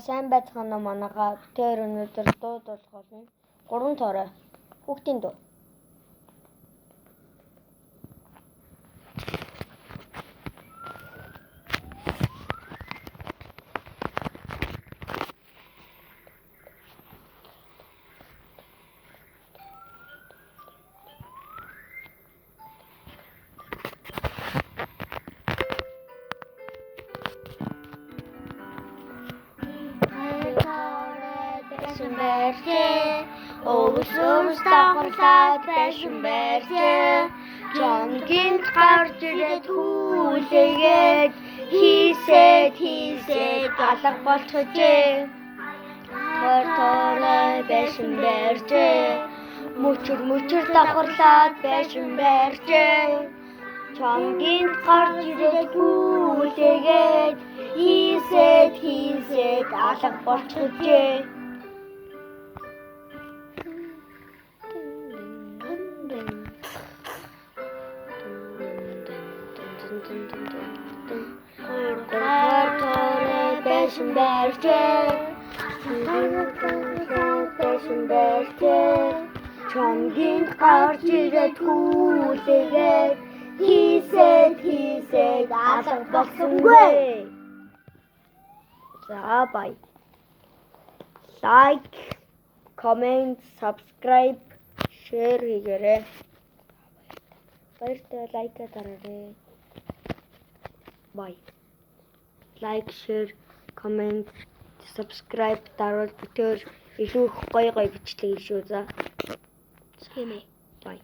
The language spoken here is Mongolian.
Сайн байцгаана манайха тэр өнөөдөр дуу болох болно. 3 тоорой. Хүүхдийн дуу. Өвсөмс давхарлаад байсан байртай чонгинд гарч ирээд хүлээгээд хийсээд алга болчихжээ. Торой байсан байртай мөчөр давхарлаад байсан байртай чонгинд гарч ирээд хүлээгээд хийсээд алга болчихжээ. Торой байсан байртай чонгинд гарч ирээд хүлээгээд хийсээд алга болсонгүй. За бай. Like, comment, subscribe, share хийгээрэй. Баяртай лайк дараарай. Bye. Like, share, comment, subscribe даруул бүтээр илүү гоё бичлэг шүү за. Бай.